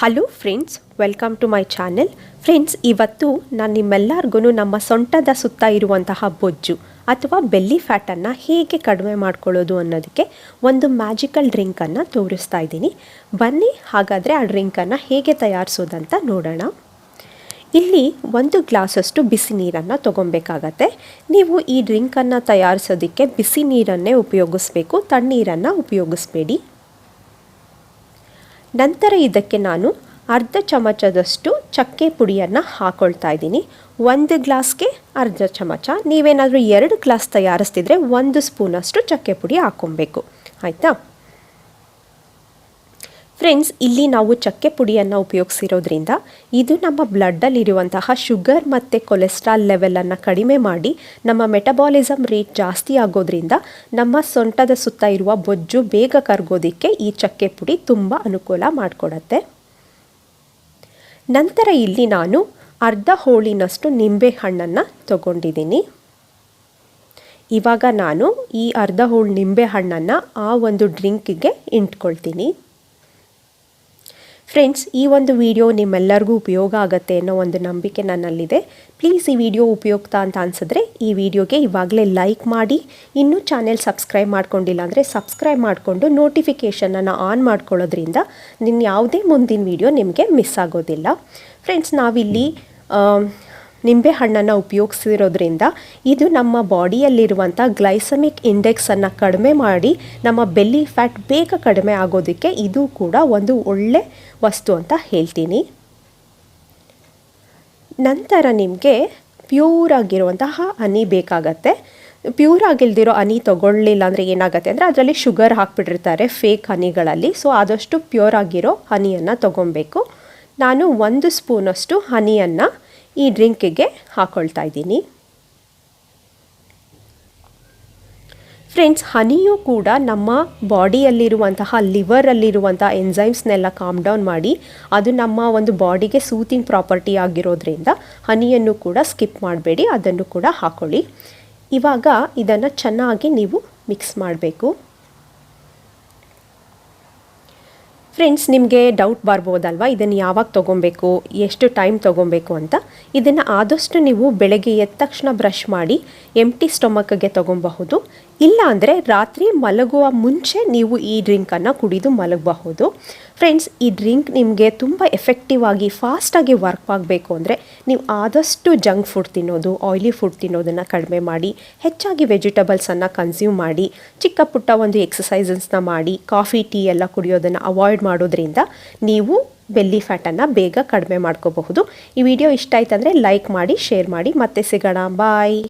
Hello friends, welcome to my channel. Friends, ಇವತ್ತು ನಾನು ನಿಮ್ಮೆಲ್ಲರಿಗೂ ನಮ್ಮ ಸೊಂಟದ ಸುತ್ತ ಇರುವಂತಹ ಬೊಜ್ಜು ಅಥವಾ ಬೆಲ್ಲಿ ಫ್ಯಾಟನ್ನು ಹೇಗೆ ಕಡಿಮೆ ಮಾಡ್ಕೊಳ್ಳೋದು ಅನ್ನೋದಕ್ಕೆ ಒಂದು ಮ್ಯಾಜಿಕಲ್ ಡ್ರಿಂಕನ್ನು ತೋರಿಸ್ತಾ ಇದ್ದೀನಿ. ಬನ್ನಿ ಹಾಗಾದರೆ ಆ ಡ್ರಿಂಕನ್ನು ಹೇಗೆ ತಯಾರಿಸೋದಂತ ನೋಡೋಣ. ಇಲ್ಲಿ 1 ಗ್ಲಾಸಷ್ಟು ಬಿಸಿ ನೀರನ್ನು ತೊಗೊಬೇಕಾಗತ್ತೆ. ನೀವು ಈ ಡ್ರಿಂಕನ್ನು ತಯಾರಿಸೋದಕ್ಕೆ ಬಿಸಿ ನೀರನ್ನೇ ಉಪಯೋಗಿಸ್ಬೇಕು, ತಣ್ಣೀರನ್ನು ಉಪಯೋಗಿಸ್ಬೇಡಿ. ನಂತರ ಇದಕ್ಕೆ ನಾನು ಅರ್ಧ ಚಮಚದಷ್ಟು ಚಕ್ಕೆ ಪುಡಿಯನ್ನು ಹಾಕ್ಕೊಳ್ತಾ ಇದ್ದೀನಿ. 1 ಗ್ಲಾಸ್ಗೆ ಅರ್ಧ ಚಮಚ. ನೀವೇನಾದರೂ 2 ಗ್ಲಾಸ್ ತಯಾರಿಸ್ತಿದ್ರೆ 1 ಸ್ಪೂನಷ್ಟು ಚಕ್ಕೆ ಪುಡಿ ಹಾಕ್ಕೊಬೇಕು, ಆಯಿತಾ ಫ್ರೆಂಡ್ಸ್. ಇಲ್ಲಿ ನಾವು ಚಕ್ಕೆ ಪುಡಿಯನ್ನು ಉಪಯೋಗಿಸಿರೋದ್ರಿಂದ ಇದು ನಮ್ಮ ಬ್ಲಡ್ಡಲ್ಲಿರುವಂತಹ ಶುಗರ್ ಮತ್ತು ಕೊಲೆಸ್ಟ್ರಾಲ್ ಲೆವೆಲನ್ನು ಕಡಿಮೆ ಮಾಡಿ ನಮ್ಮ ಮೆಟಬಾಲಿಸಮ್ ರೇಟ್ ಜಾಸ್ತಿ ಆಗೋದ್ರಿಂದ ನಮ್ಮ ಸೊಂಟದ ಸುತ್ತ ಇರುವ ಬೊಜ್ಜು ಬೇಗ ಕರಗೋದಕ್ಕೆ ಈ ಚಕ್ಕೆ ಪುಡಿ ತುಂಬ ಅನುಕೂಲ ಮಾಡಿಕೊಡತ್ತೆ. ನಂತರ ಇಲ್ಲಿ ನಾನು ಅರ್ಧ ಹೋಳಿನಷ್ಟು ನಿಂಬೆ ಹಣ್ಣನ್ನು ತಗೊಂಡಿದ್ದೀನಿ. ಇವಾಗ ನಾನು ಈ ಅರ್ಧ ಹೋಳು ನಿಂಬೆ ಹಣ್ಣನ್ನು ಆ ಒಂದು ಡ್ರಿಂಕಿಗೆ ಇಂಟ್ಕೊಳ್ತೀನಿ. ಫ್ರೆಂಡ್ಸ್, ಈ ಒಂದು ವಿಡಿಯೋ ನಿಮ್ಮೆಲ್ಲರಿಗೂ ಉಪಯೋಗ ಆಗುತ್ತೆ ಅನ್ನೋ ಒಂದು ನಂಬಿಕೆ ನನ್ನಲ್ಲಿದೆ. ಪ್ಲೀಸ್ ಈ ವಿಡಿಯೋ ಉಪಯುಕ್ತ ಅಂತ ಅನಿಸಿದ್ರೆ ಈ ವಿಡಿಯೋಗೆ ಇವಾಗಲೇ ಲೈಕ್ ಮಾಡಿ. ಇನ್ನೂ ಚಾನೆಲ್ ಸಬ್ಸ್ಕ್ರೈಬ್ ಮಾಡ್ಕೊಂಡಿಲ್ಲ ಅಂದರೆ ಸಬ್ಸ್ಕ್ರೈಬ್ ಮಾಡಿಕೊಂಡು ನೋಟಿಫಿಕೇಷನನ್ನು ಆನ್ ಮಾಡ್ಕೊಳ್ಳೋದ್ರಿಂದ ನಿಮ್ಮ ಯಾವುದೇ ಮುಂದಿನ ವಿಡಿಯೋ ನಿಮಗೆ ಮಿಸ್ ಆಗೋದಿಲ್ಲ. ಫ್ರೆಂಡ್ಸ್, ನಾವಿಲ್ಲಿ ನಿಂಬೆ ಹಣ್ಣನ್ನು ಉಪಯೋಗಿಸಿರೋದ್ರಿಂದ ಇದು ನಮ್ಮ ಬಾಡಿಯಲ್ಲಿರುವಂಥ ಗ್ಲೈಸಮಿಕ್ ಇಂಡೆಕ್ಸನ್ನು ಕಡಿಮೆ ಮಾಡಿ ನಮ್ಮ ಬೆಲ್ಲಿ ಫ್ಯಾಟ್ ಬೇಗ ಕಡಿಮೆ ಆಗೋದಕ್ಕೆ ಇದು ಕೂಡ ಒಂದು ಒಳ್ಳೆ ವಸ್ತು ಅಂತ ಹೇಳ್ತೀನಿ. ನಂತರ ನಿಮಗೆ ಪ್ಯೂರ್ ಆಗಿರುವಂತಹ ಹನಿ ಬೇಕಾಗತ್ತೆ. ಪ್ಯೂರ್ ಆಗಿಲ್ದಿರೋ ಹನಿ ತೊಗೊಳ್ಳಿಲ್ಲ ಅಂದರೆ ಏನಾಗುತ್ತೆ ಅಂದರೆ ಅದರಲ್ಲಿ ಶುಗರ್ ಹಾಕ್ಬಿಟ್ಟಿರ್ತಾರೆ ಫೇಕ್ ಹನಿಗಳಲ್ಲಿ. ಸೊ ಆದಷ್ಟು ಪ್ಯೂರ್ ಆಗಿರೋ ಹನಿಯನ್ನು ತೊಗೊಬೇಕು. ನಾನು 1 ಸ್ಪೂನಷ್ಟು ಹನಿಯನ್ನು ಈ ಡ್ರಿಂಕಿಗೆ ಹಾಕ್ಕೊಳ್ತಾ ಇದ್ದೀನಿ. ಫ್ರೆಂಡ್ಸ್, ಹನಿಯೂ ಕೂಡ ನಮ್ಮ ಬಾಡಿಯಲ್ಲಿರುವಂತಹ ಲಿವರಲ್ಲಿರುವಂಥ ಎಂಜೈಮ್ಸ್ನೆಲ್ಲ ಕಾಮ್ ಡೌನ್ ಮಾಡಿ ಅದು ನಮ್ಮ ಒಂದು ಬಾಡಿಗೆ ಸೂತಿಂಗ್ ಪ್ರಾಪರ್ಟಿ ಆಗಿರೋದ್ರಿಂದ ಹನಿಯನ್ನು ಕೂಡ ಸ್ಕಿಪ್ ಮಾಡಬೇಡಿ, ಅದನ್ನು ಕೂಡ ಹಾಕ್ಕೊಳ್ಳಿ. ಇವಾಗ ಇದನ್ನು ಚೆನ್ನಾಗಿ ನೀವು ಮಿಕ್ಸ್ ಮಾಡಬೇಕು. ಫ್ರೆಂಡ್ಸ್, ನಿಮಗೆ ಡೌಟ್ ಬರ್ಬೋದಲ್ವ ಇದನ್ನು ಯಾವಾಗ ತೊಗೊಬೇಕು, ಎಷ್ಟು ಟೈಮ್ ತೊಗೊಬೇಕು ಅಂತ. ಇದನ್ನು ಆದಷ್ಟು ನೀವು ಬೆಳಗ್ಗೆ ಎದ್ದ ತಕ್ಷಣ ಬ್ರಷ್ ಮಾಡಿ ಎಂಟಿ ಸ್ಟೊಮಕ್ಗೆ ತೊಗೊಬಹುದು. ಇಲ್ಲ ಅಂದರೆ ರಾತ್ರಿ ಮಲಗುವ ಮುಂಚೆ ನೀವು ಈ ಡ್ರಿಂಕನ್ನು ಕುಡಿದು ಮಲಗಬಹುದು. ಫ್ರೆಂಡ್ಸ್, ಈ ಡ್ರಿಂಕ್ ನಿಮಗೆ ತುಂಬ ಎಫೆಕ್ಟಿವ್ ಆಗಿ ಫಾಸ್ಟಾಗಿ ವರ್ಕ್ ಆಗಬೇಕು ಅಂದರೆ ನೀವು ಆದಷ್ಟು ಜಂಕ್ ಫುಡ್ ತಿನ್ನೋದು, ಆಯಿಲಿ ಫುಡ್ ತಿನ್ನೋದನ್ನು ಕಡಿಮೆ ಮಾಡಿ ಹೆಚ್ಚಾಗಿ ವೆಜಿಟಬಲ್ಸನ್ನು ಕನ್ಸ್ಯೂಮ್ ಮಾಡಿ, ಚಿಕ್ಕ ಪುಟ್ಟ ಒಂದು ಎಕ್ಸಸೈಸಸ್ನ ಮಾಡಿ, ಕಾಫಿ ಟೀ ಎಲ್ಲ ಕುಡಿಯೋದನ್ನು ಅವಾಯ್ಡ್ ಮಾಡೋದ್ರಿಂದ ನೀವು ಬೆಲ್ಲಿ ಫ್ಯಾಟನ್ನು ಬೇಗ ಕಡಿಮೆ ಮಾಡ್ಕೋಬಹುದು. ಈ ವಿಡಿಯೋ ಇಷ್ಟ ಆಯ್ತಂದರೆ ಲೈಕ್ ಮಾಡಿ, ಶೇರ್ ಮಾಡಿ. ಮತ್ತೆ ಸಿಗೋಣ. ಬಾಯ್.